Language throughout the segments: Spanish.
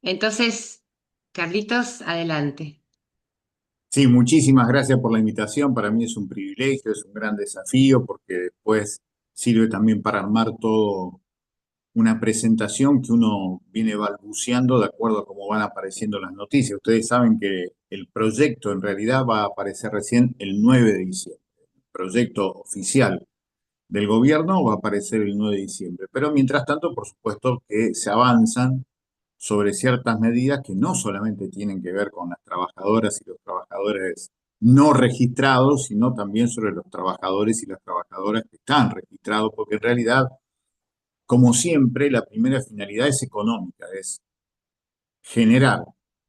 Entonces, Carlitos, adelante. Sí, muchísimas gracias por la invitación. Para mí es un privilegio, es un gran desafío porque después sirve también para armar todo una presentación que uno viene balbuceando de acuerdo a cómo van apareciendo las noticias. Ustedes saben que el proyecto en realidad va a aparecer recién el 9 de diciembre. El proyecto oficial del gobierno va a aparecer el 9 de diciembre. Pero mientras tanto, por supuesto que se avanzan sobre ciertas medidas que no solamente tienen que ver con las trabajadoras y los trabajadores no registrados, sino también sobre los trabajadores y las trabajadoras que están registrados, porque en realidad, como siempre, la primera finalidad es económica, es generar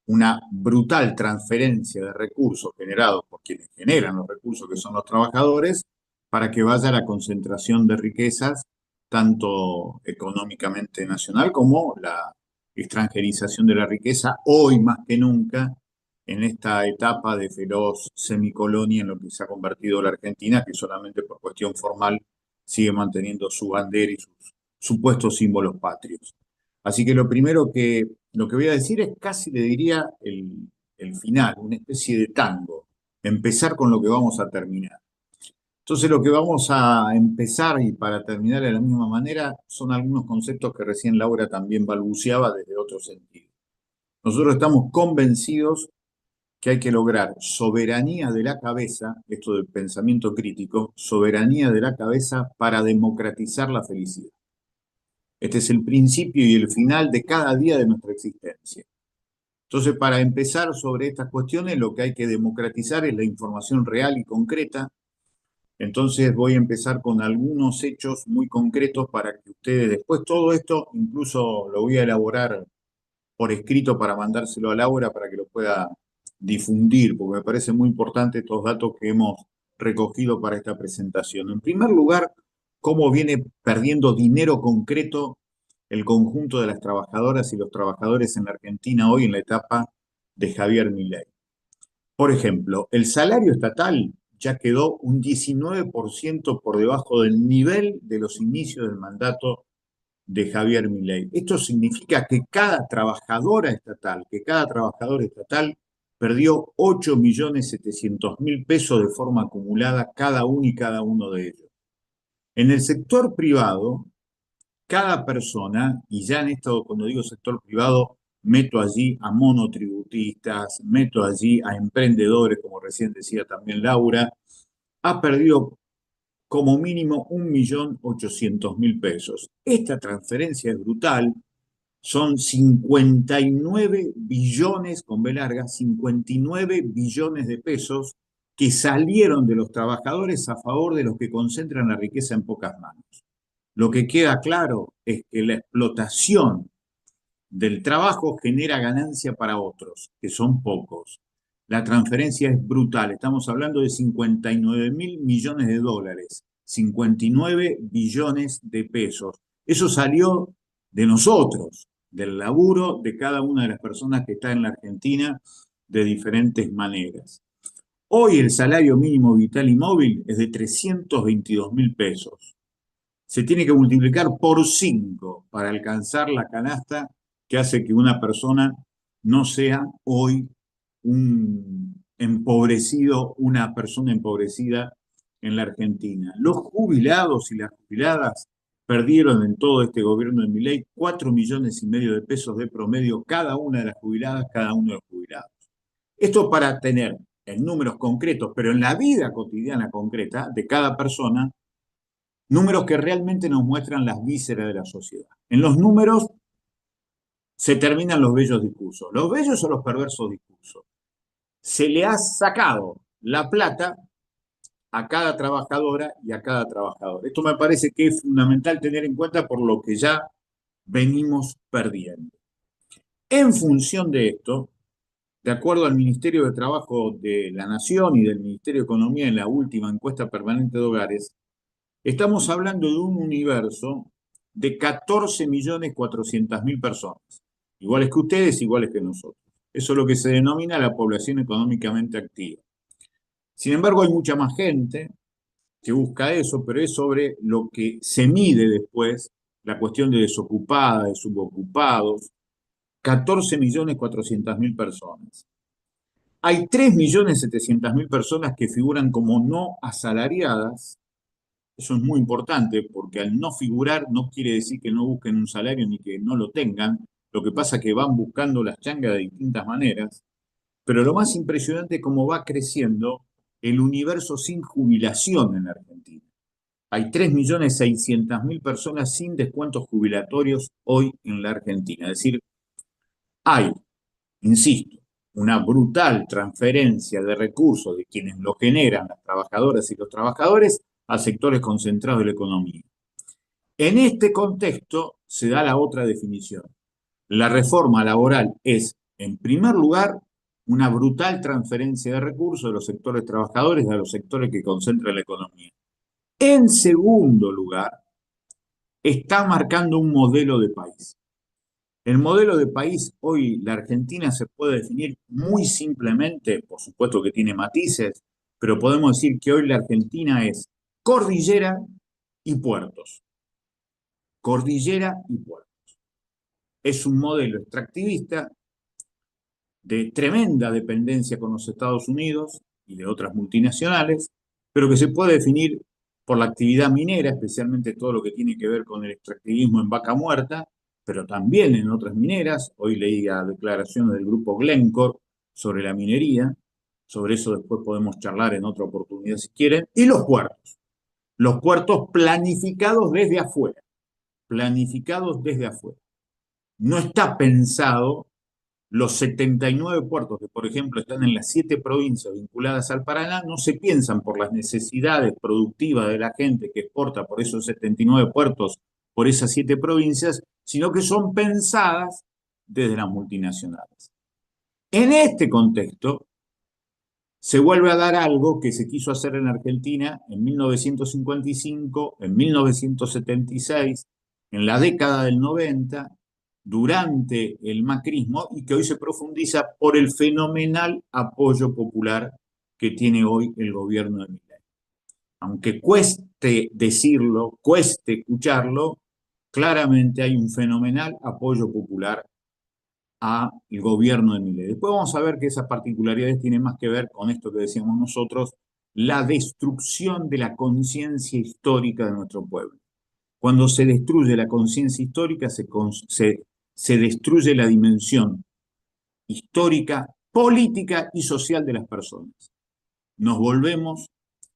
una brutal transferencia de recursos generados por quienes generan los recursos, que son los trabajadores, para que vaya la concentración de riquezas, tanto económicamente nacional como la extranjerización de la riqueza, hoy más que nunca, en esta etapa de feroz semicolonia en lo que se ha convertido la Argentina, que solamente por cuestión formal sigue manteniendo su bandera y sus supuestos símbolos patrios. Así que lo que voy a decir es casi, le diría, el final, una especie de tango. Empezar con lo que vamos a terminar. Entonces, lo que vamos a empezar y para terminar de la misma manera son algunos conceptos que recién Laura también balbuceaba desde otro sentido. Nosotros estamos convencidos que hay que lograr soberanía de la cabeza, esto del pensamiento crítico, soberanía de la cabeza para democratizar la felicidad. Este es el principio y el final de cada día de nuestra existencia. Entonces, para empezar sobre estas cuestiones, lo que hay que democratizar es la información real y concreta. Entonces, voy a empezar con algunos hechos muy concretos para que ustedes, después todo esto, incluso lo voy a elaborar por escrito para mandárselo a Laura para que lo pueda difundir, porque me parece muy importante estos datos que hemos recogido para esta presentación. En primer lugar, cómo viene perdiendo dinero concreto el conjunto de las trabajadoras y los trabajadores en la Argentina hoy en la etapa de Javier Milei. Por ejemplo, el salario estatal ya quedó un 19% por debajo del nivel de los inicios del mandato de Javier Milei. Esto significa que cada trabajadora estatal, que cada trabajador estatal perdió 8.700.000 pesos de forma acumulada cada uno y cada uno de ellos. En el sector privado, cada persona, y ya en esto, cuando digo sector privado, meto allí a monotributistas, meto allí a emprendedores, como recién decía también Laura, ha perdido como mínimo 1.800.000 pesos. Esta transferencia es brutal, son 59 billones, con B larga, 59 billones de pesos que salieron de los trabajadores a favor de los que concentran la riqueza en pocas manos. Lo que queda claro es que la explotación del trabajo genera ganancia para otros, que son pocos. La transferencia es brutal. Estamos hablando de 59.000 millones de dólares, 59 billones de pesos. Eso salió de nosotros, del laburo de cada una de las personas que está en la Argentina de diferentes maneras. Hoy el salario mínimo vital y móvil es de 322.000 pesos. Se tiene que multiplicar por 5 para alcanzar la canasta que hace que una persona no sea hoy un empobrecido, una persona empobrecida en la Argentina. Los jubilados y las jubiladas perdieron en todo este gobierno de Milei 4,5 millones de pesos de promedio cada una de las jubiladas, cada uno de los jubilados. Esto para tener en números concretos, pero en la vida cotidiana concreta de cada persona, números que realmente nos muestran las vísceras de la sociedad. En los números se terminan los bellos discursos. Los bellos o los perversos discursos. Se le ha sacado la plata a cada trabajadora y a cada trabajador. Esto me parece que es fundamental tener en cuenta por lo que ya venimos perdiendo. En función de esto, de acuerdo al Ministerio de Trabajo de la Nación y del Ministerio de Economía en la última encuesta permanente de hogares, estamos hablando de un universo de 14.400.000 personas, iguales que ustedes, iguales que nosotros. Eso es lo que se denomina la población económicamente activa. Sin embargo, hay mucha más gente que busca eso, pero es sobre lo que se mide después, la cuestión de desocupada, de subocupados. 14.400.000 personas. Hay 3.700.000 personas que figuran como no asalariadas. Eso es muy importante porque al no figurar no quiere decir que no busquen un salario ni que no lo tengan. Lo que pasa es que van buscando las changas de distintas maneras. Pero lo más impresionante es cómo va creciendo el universo sin jubilación en la Argentina. Hay 3.600.000 personas sin descuentos jubilatorios hoy en la Argentina. Es decir, hay, insisto, una brutal transferencia de recursos de quienes lo generan, las trabajadoras y los trabajadores, a sectores concentrados de la economía. En este contexto se da la otra definición. La reforma laboral es, en primer lugar, una brutal transferencia de recursos de los sectores trabajadores a los sectores que concentran la economía. En segundo lugar, está marcando un modelo de país. El modelo de país, hoy la Argentina se puede definir muy simplemente, por supuesto que tiene matices, pero podemos decir que hoy la Argentina es cordillera y puertos. Cordillera y puertos. Es un modelo extractivista de tremenda dependencia con los Estados Unidos y de otras multinacionales, pero que se puede definir por la actividad minera, especialmente todo lo que tiene que ver con el extractivismo en Vaca Muerta, pero también en otras mineras. Hoy leí declaraciones del grupo Glencore sobre la minería, sobre eso después podemos charlar en otra oportunidad si quieren, y los puertos planificados desde afuera. No está pensado los 79 puertos que, por ejemplo, están en las 7 provincias vinculadas al Paraná, no se piensan por las necesidades productivas de la gente que exporta por esos 79 puertos, por esas 7 provincias, sino que son pensadas desde las multinacionales. En este contexto, se vuelve a dar algo que se quiso hacer en Argentina en 1955, en 1976, en la década del 90, durante el macrismo, y que hoy se profundiza por el fenomenal apoyo popular que tiene hoy el gobierno de Milei. Aunque cueste decirlo, cueste escucharlo, claramente hay un fenomenal apoyo popular al gobierno de Milei. Después vamos a ver que esas particularidades tienen más que ver con esto que decíamos nosotros, la destrucción de la conciencia histórica de nuestro pueblo. Cuando se destruye la conciencia histórica, se destruye la dimensión histórica, política y social de las personas. Nos volvemos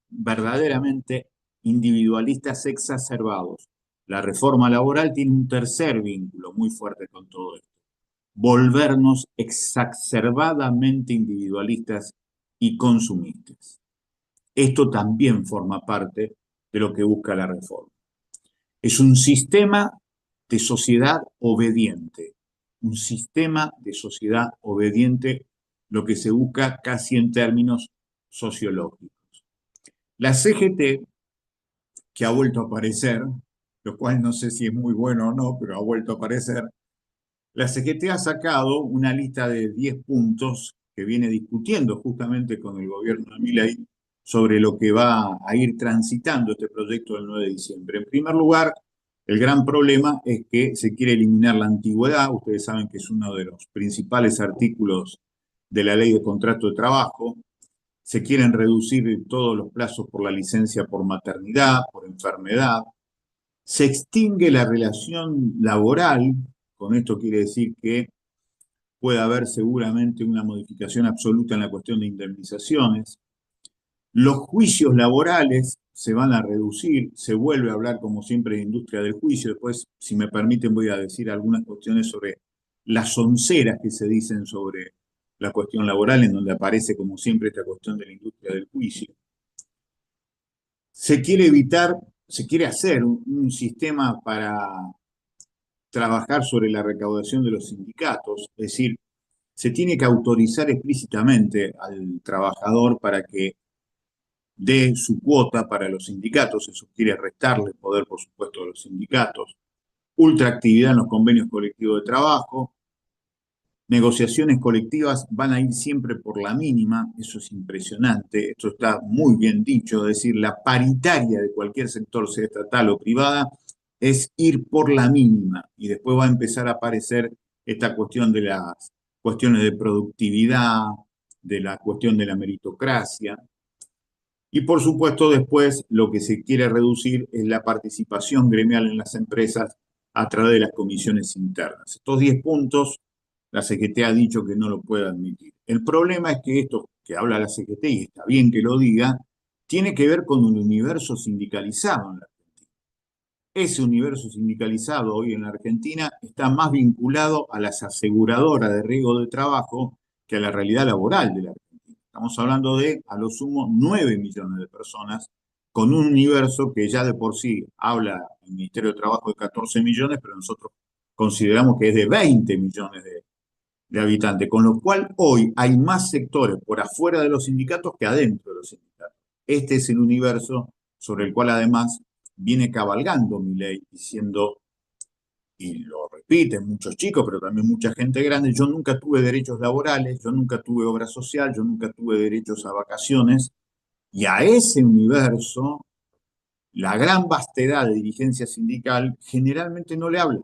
verdaderamente individualistas exacerbados. La reforma laboral tiene un tercer vínculo muy fuerte con todo esto: volvernos exacerbadamente individualistas y consumistas. Esto también forma parte de lo que busca la reforma. Es un sistema de sociedad obediente, un sistema de sociedad obediente, lo que se busca casi en términos sociológicos. La CGT, que ha vuelto a aparecer, lo cual no sé si es muy bueno o no, pero ha vuelto a aparecer, la CGT ha sacado una lista de 10 puntos que viene discutiendo justamente con el gobierno de Milei sobre lo que va a ir transitando este proyecto del 9 de diciembre. En primer lugar, el gran problema es que se quiere eliminar la antigüedad. Ustedes saben que es uno de los principales artículos de la ley de contrato de trabajo. Se quieren reducir todos los plazos por la licencia por maternidad, por enfermedad. Se extingue la relación laboral. Con esto quiere decir que puede haber seguramente una modificación absoluta en la cuestión de indemnizaciones. Los juicios laborales se van a reducir, se vuelve a hablar como siempre de industria del juicio. Después, si me permiten, voy a decir algunas cuestiones sobre las onceras que se dicen sobre la cuestión laboral, en donde aparece como siempre esta cuestión de la industria del juicio. Se quiere evitar, se quiere hacer un sistema para trabajar sobre la recaudación de los sindicatos, es decir, se tiene que autorizar explícitamente al trabajador para que dé su cuota para los sindicatos. Eso quiere restarle poder, por supuesto, a los sindicatos. Ultraactividad en los convenios colectivos de trabajo. Negociaciones colectivas van a ir siempre por la mínima. Eso es impresionante. Esto está muy bien dicho. Es decir, la paritaria de cualquier sector, sea estatal o privada, es ir por la mínima. Y después va a empezar a aparecer esta cuestión de las cuestiones de productividad, de la cuestión de la meritocracia. Y por supuesto después lo que se quiere reducir es la participación gremial en las empresas a través de las comisiones internas. Estos 10 puntos la CGT ha dicho que no lo puede admitir. El problema es que esto que habla la CGT, y está bien que lo diga, tiene que ver con un universo sindicalizado en la Argentina. Ese universo sindicalizado hoy en la Argentina está más vinculado a las aseguradoras de riesgo de trabajo que a la realidad laboral de la Argentina. Estamos hablando de, a lo sumo, 9 millones de personas con un universo que ya de por sí habla el Ministerio de Trabajo de 14 millones, pero nosotros consideramos que es de 20 millones de habitantes, con lo cual hoy hay más sectores por afuera de los sindicatos que adentro de los sindicatos. Este es el universo sobre el cual además viene cabalgando Milei diciendo, y lo repiten muchos chicos, pero también mucha gente grande, yo nunca tuve derechos laborales, yo nunca tuve obra social, yo nunca tuve derechos a vacaciones, y a ese universo, la gran vastedad de dirigencia sindical generalmente no le habla.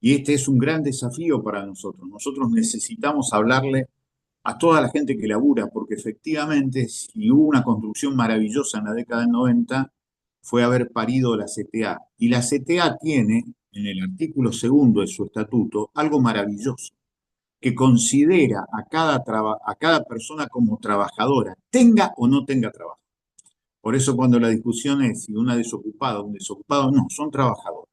Y este es un gran desafío para nosotros. Nosotros necesitamos hablarle a toda la gente que labura, porque efectivamente, si hubo una construcción maravillosa en la década del 90, fue haber parido la CTA. Y la CTA tiene, en el artículo segundo de su estatuto, algo maravilloso, que considera a cada persona como trabajadora, tenga o no tenga trabajo. Por eso cuando la discusión es si una desocupada o un desocupado, no, son trabajadores.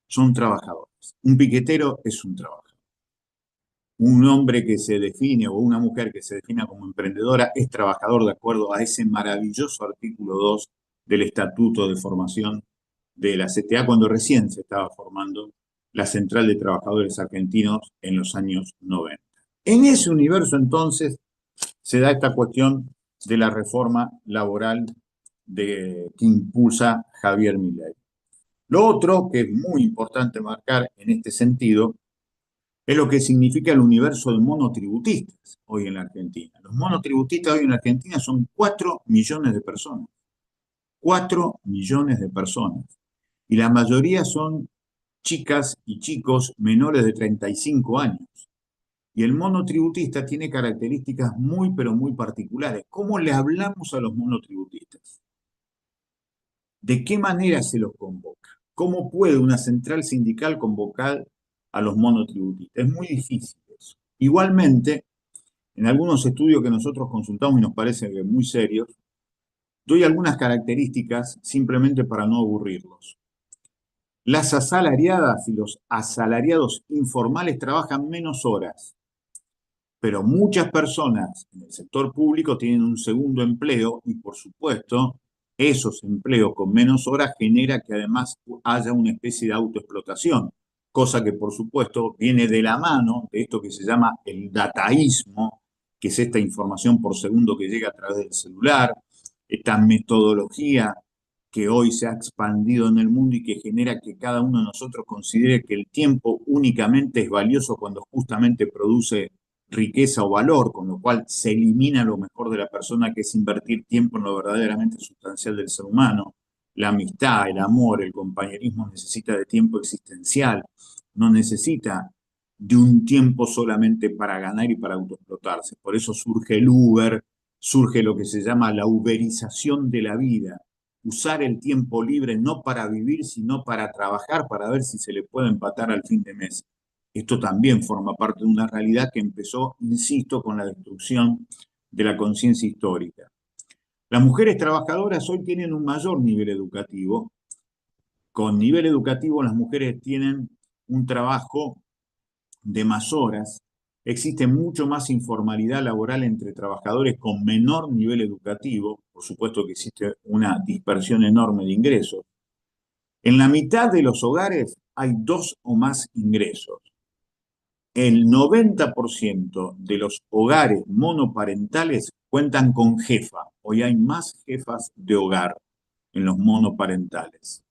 Son trabajadores. Un piquetero es un trabajador. Un hombre que se define o una mujer que se defina como emprendedora es trabajador de acuerdo a ese maravilloso artículo 2 del Estatuto de Formación de la CTA cuando recién se estaba formando la Central de Trabajadores Argentinos en los años 90. En ese universo entonces se da esta cuestión de la reforma laboral que impulsa Javier Milei. Lo otro que es muy importante marcar en este sentido es lo que significa el universo de monotributistas hoy en la Argentina. Los monotributistas hoy en la Argentina son 4 millones de personas. 4 millones de personas. Y la mayoría son chicas y chicos menores de 35 años. Y el monotributista tiene características muy, pero muy particulares. ¿Cómo le hablamos a los monotributistas? ¿De qué manera se los convoca? ¿Cómo puede una central sindical convocar a los monotributistas? Es muy difícil eso. Igualmente, en algunos estudios que nosotros consultamos y nos parecen muy serios, doy algunas características simplemente para no aburrirlos. Las asalariadas y los asalariados informales trabajan menos horas, pero muchas personas en el sector público tienen un segundo empleo y, por supuesto, esos empleos con menos horas genera que además haya una especie de autoexplotación, cosa que, por supuesto, viene de la mano de esto que se llama el dataísmo, que es esta información por segundo que llega a través del celular, esta metodología que hoy se ha expandido en el mundo y que genera que cada uno de nosotros considere que el tiempo únicamente es valioso cuando justamente produce riqueza o valor, con lo cual se elimina lo mejor de la persona, que es invertir tiempo en lo verdaderamente sustancial del ser humano. La amistad, el amor, el compañerismo necesita de tiempo existencial, no necesita de un tiempo solamente para ganar y para autoexplotarse. Por eso surge el Uber, surge lo que se llama la uberización de la vida. Usar el tiempo libre no para vivir, sino para trabajar, para ver si se le puede empatar al fin de mes. Esto también forma parte de una realidad que empezó, insisto, con la destrucción de la conciencia histórica. Las mujeres trabajadoras hoy tienen un mayor nivel educativo. Con nivel educativo las mujeres tienen un trabajo de más horas. Existe mucho más informalidad laboral entre trabajadores con menor nivel educativo. Por supuesto que existe una dispersión enorme de ingresos. En la mitad de los hogares hay 2 o más ingresos. El 90% de los hogares monoparentales cuentan con jefa. Hoy hay más jefas de hogar en los monoparentales.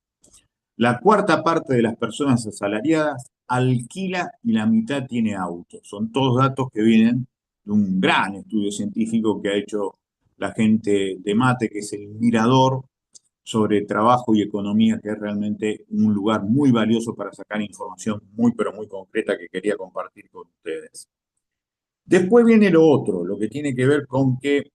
La cuarta parte de las personas asalariadas alquila y la mitad tiene auto. Son todos datos que vienen de un gran estudio científico que ha hecho la gente de Mate, que es el Mirador, sobre trabajo y economía, que es realmente un lugar muy valioso para sacar información muy, pero muy concreta que quería compartir con ustedes. Después viene lo otro, lo que tiene que ver con que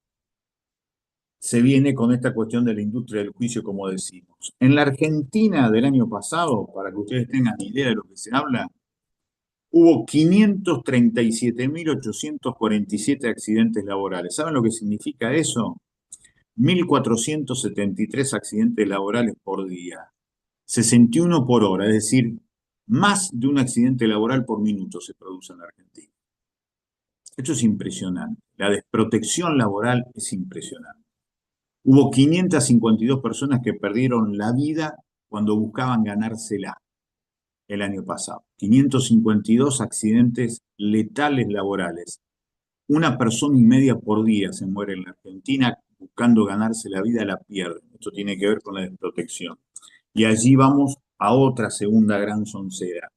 se viene con esta cuestión de la industria del juicio, como decimos. En la Argentina del año pasado, para que ustedes tengan idea de lo que se habla, hubo 537.847 accidentes laborales. ¿Saben lo que significa eso? 1.473 accidentes laborales por día, 61 por hora, es decir, más de un accidente laboral por minuto se produce en la Argentina. Esto es impresionante. La desprotección laboral es impresionante. Hubo 552 personas que perdieron la vida cuando buscaban ganársela el año pasado. 552 accidentes letales laborales. Una persona y media por día se muere en la Argentina buscando ganarse la vida, la pierden. Esto tiene que ver con la desprotección. Y allí vamos a otra segunda gran soncera.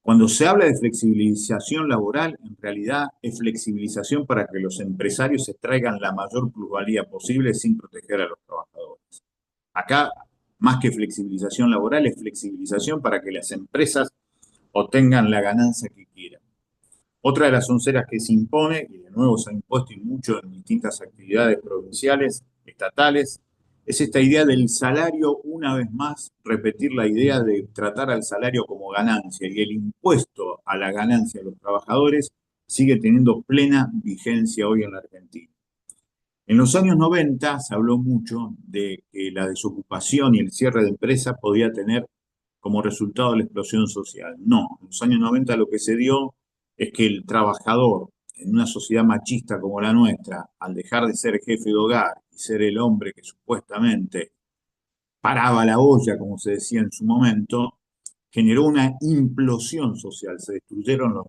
Cuando se habla de flexibilización laboral, en realidad es flexibilización para que los empresarios extraigan la mayor plusvalía posible sin proteger a los trabajadores. Acá, más que flexibilización laboral, es flexibilización para que las empresas obtengan la ganancia que quieran. Otra de las onceras que se impone, y de nuevo se ha impuesto y mucho en distintas actividades provinciales, estatales, es esta idea del salario, una vez más, repetir la idea de tratar al salario como ganancia, y el impuesto a la ganancia de los trabajadores sigue teniendo plena vigencia hoy en la Argentina. En los años 90 se habló mucho de que la desocupación y el cierre de empresas podía tener como resultado la explosión social. No, en los años 90 lo que se dio es que el trabajador, en una sociedad machista como la nuestra, al dejar de ser jefe de hogar y ser el hombre que supuestamente paraba la olla, como se decía en su momento, generó una implosión social, se destruyeron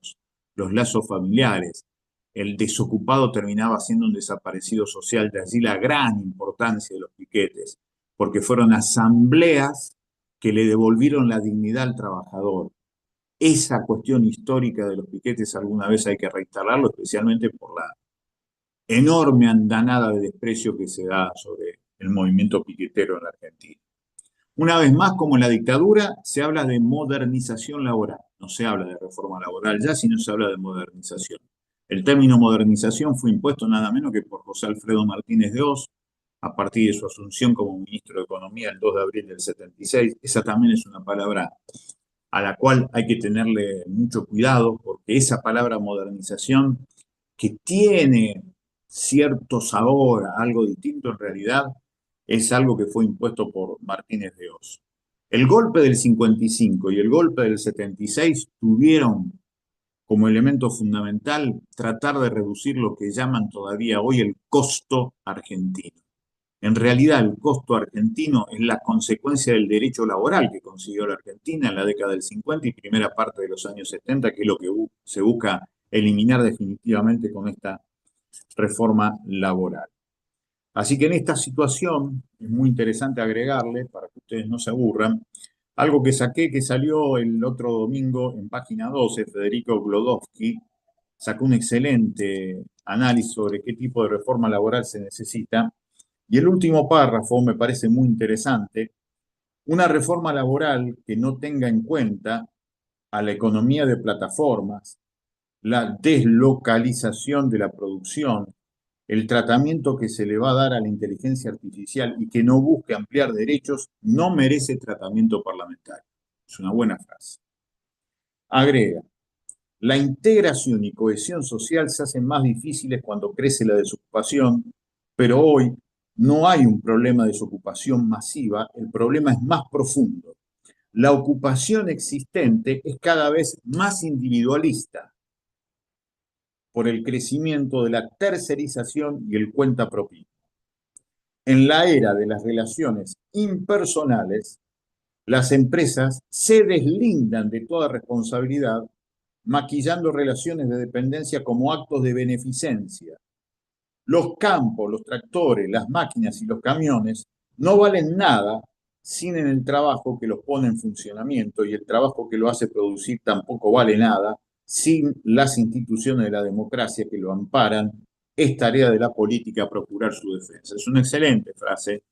los lazos familiares. El desocupado terminaba siendo un desaparecido social, de allí la gran importancia de los piquetes, porque fueron asambleas que le devolvieron la dignidad al trabajador. Esa cuestión histórica de los piquetes alguna vez hay que reinstalarlo, especialmente por la enorme andanada de desprecio que se da sobre el movimiento piquetero en la Argentina. Una vez más, como en la dictadura, se habla de modernización laboral. No se habla de reforma laboral ya, sino se habla de modernización. El término modernización fue impuesto nada menos que por José Alfredo Martínez de Oz, a partir de su asunción como ministro de Economía el 2 de abril del 76. Esa también es una palabra a la cual hay que tenerle mucho cuidado, porque esa palabra modernización, que tiene cierto sabor a algo distinto en realidad, es algo que fue impuesto por Martínez de Oz. El golpe del 55 y el golpe del 76 tuvieron como elemento fundamental tratar de reducir lo que llaman todavía hoy el costo argentino. En realidad, el costo argentino es la consecuencia del derecho laboral que consiguió la Argentina en la década del 50 y primera parte de los años 70, que es lo que se busca eliminar definitivamente con esta reforma laboral. Así que en esta situación es muy interesante agregarle, para que ustedes no se aburran, algo que saqué, que salió el otro domingo en página 12, Federico Glodowski sacó un excelente análisis sobre qué tipo de reforma laboral se necesita. Y el último párrafo me parece muy interesante. Una reforma laboral que no tenga en cuenta a la economía de plataformas, la deslocalización de la producción, el tratamiento que se le va a dar a la inteligencia artificial y que no busque ampliar derechos, no merece tratamiento parlamentario. Es una buena frase. Agrega, la integración y cohesión social se hacen más difíciles cuando crece la desocupación, pero hoy no hay un problema de desocupación masiva, el problema es más profundo. La ocupación existente es cada vez más individualista por el crecimiento de la tercerización y el cuentapropismo. En la era de las relaciones impersonales, las empresas se deslindan de toda responsabilidad, maquillando relaciones de dependencia como actos de beneficencia. Los campos, los tractores, las máquinas y los camiones no valen nada sin el trabajo que los pone en funcionamiento, y el trabajo que lo hace producir tampoco vale nada sin las instituciones de la democracia que lo amparan. Es tarea de la política procurar su defensa. Es una excelente frase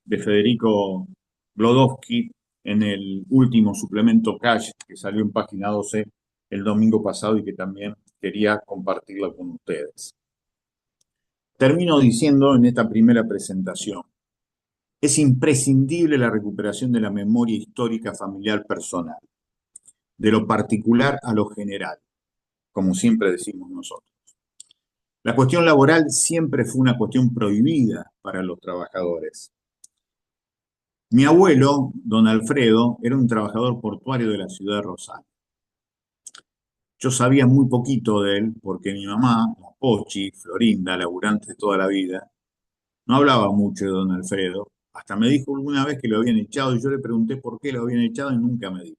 de Federico Glodowski en el último suplemento Cash que salió en página 12 el domingo pasado y que también quería compartirlo con ustedes. Termino diciendo en esta primera presentación, es imprescindible la recuperación de la memoria histórica familiar personal, de lo particular a lo general, como siempre decimos nosotros. La cuestión laboral siempre fue una cuestión prohibida para los trabajadores. Mi abuelo, don Alfredo, era un trabajador portuario de la ciudad de Rosario. Yo sabía muy poquito de él porque mi mamá, la Pochi, Florinda, laburante de toda la vida, no hablaba mucho de don Alfredo. Hasta me dijo alguna vez que lo habían echado y yo le pregunté por qué lo habían echado y nunca me dijo.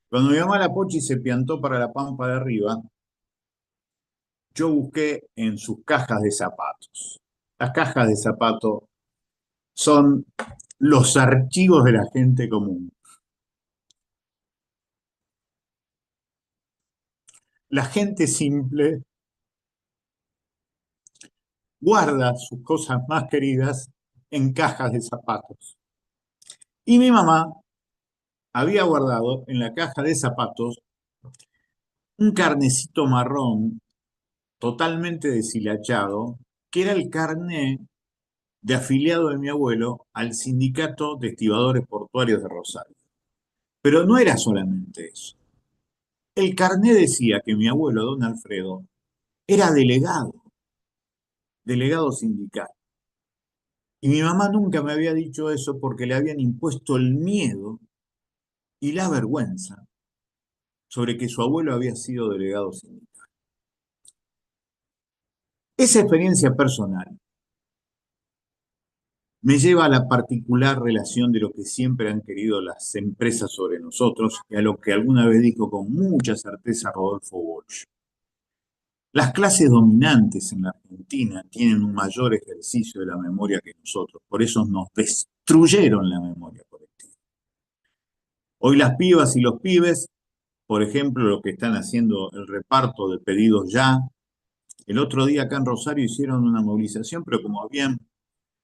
Cuando mi mamá, la Pochi, se piantó para la Pampa de arriba, yo busqué en sus cajas de zapatos. Las cajas de zapatos son los archivos de la gente común. La gente simple guarda sus cosas más queridas en cajas de zapatos. Y mi mamá había guardado en la caja de zapatos un carnecito marrón totalmente deshilachado, que era el carné de afiliado de mi abuelo al Sindicato de Estibadores Portuarios de Rosario. Pero no era solamente eso. El carné decía que mi abuelo, don Alfredo, era delegado sindical. Y mi mamá nunca me había dicho eso porque le habían impuesto el miedo y la vergüenza sobre que su abuelo había sido delegado sindical. Esa experiencia personal me lleva a la particular relación de lo que siempre han querido las empresas sobre nosotros y a lo que alguna vez dijo con mucha certeza Rodolfo Walsh. Las clases dominantes en la Argentina tienen un mayor ejercicio de la memoria que nosotros, por eso nos destruyeron la memoria colectiva. Hoy las pibas y los pibes, por ejemplo, lo que están haciendo el reparto de pedidos ya, el otro día acá en Rosario hicieron una movilización, pero como habían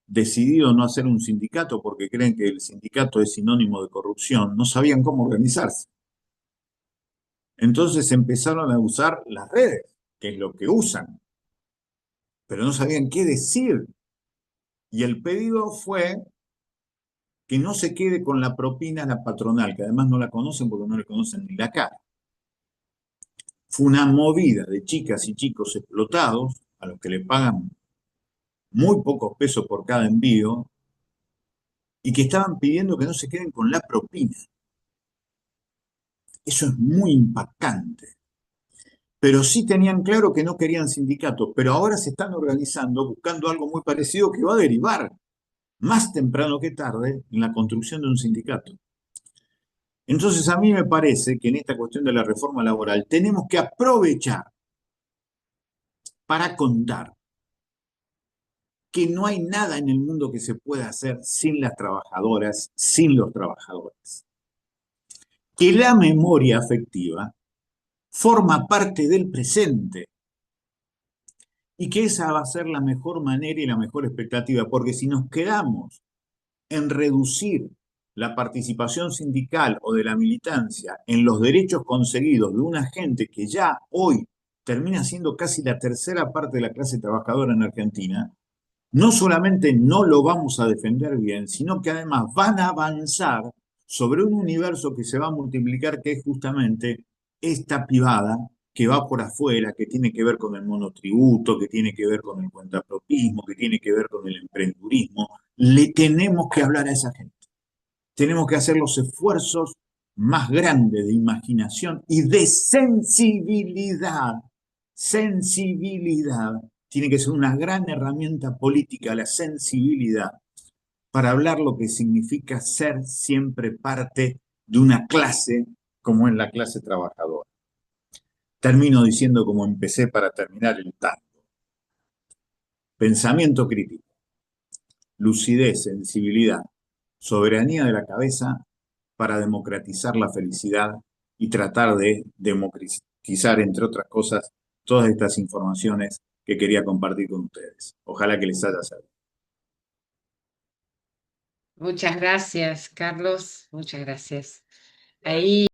decidido no hacer un sindicato porque creen que el sindicato es sinónimo de corrupción, no sabían cómo organizarse. Entonces empezaron a usar las redes, que es lo que usan, pero no sabían qué decir. Y el pedido fue que no se quede con la propina la patronal, que además no la conocen porque no le conocen ni la cara. Fue una movida de chicas y chicos explotados, a los que le pagan muy pocos pesos por cada envío, y que estaban pidiendo que no se queden con la propina. Eso es muy impactante. Pero sí tenían claro que no querían sindicatos, pero ahora se están organizando buscando algo muy parecido que va a derivar más temprano que tarde en la construcción de un sindicato. Entonces a mí me parece que en esta cuestión de la reforma laboral tenemos que aprovechar para contar que no hay nada en el mundo que se pueda hacer sin las trabajadoras, sin los trabajadores. Que la memoria afectiva forma parte del presente y que esa va a ser la mejor manera y la mejor expectativa, porque si nos quedamos en reducir la participación sindical o de la militancia en los derechos conseguidos de una gente que ya hoy termina siendo casi la tercera parte de la clase trabajadora en Argentina, no solamente no lo vamos a defender bien, sino que además van a avanzar sobre un universo que se va a multiplicar, que es justamente esta privada que va por afuera, que tiene que ver con el monotributo, que tiene que ver con el cuentapropismo, que tiene que ver con el emprendurismo. Le tenemos que hablar a esa gente. Tenemos que hacer los esfuerzos más grandes de imaginación y de sensibilidad. Sensibilidad. Tiene que ser una gran herramienta política, la sensibilidad, para hablar lo que significa ser siempre parte de una clase como es la clase trabajadora. Termino diciendo como empecé para terminar el tango. Pensamiento crítico, lucidez, sensibilidad, soberanía de la cabeza para democratizar la felicidad y tratar de democratizar, entre otras cosas, todas estas informaciones que quería compartir con ustedes. Ojalá que les haya servido. Muchas gracias, Carlos. Muchas gracias. Ahí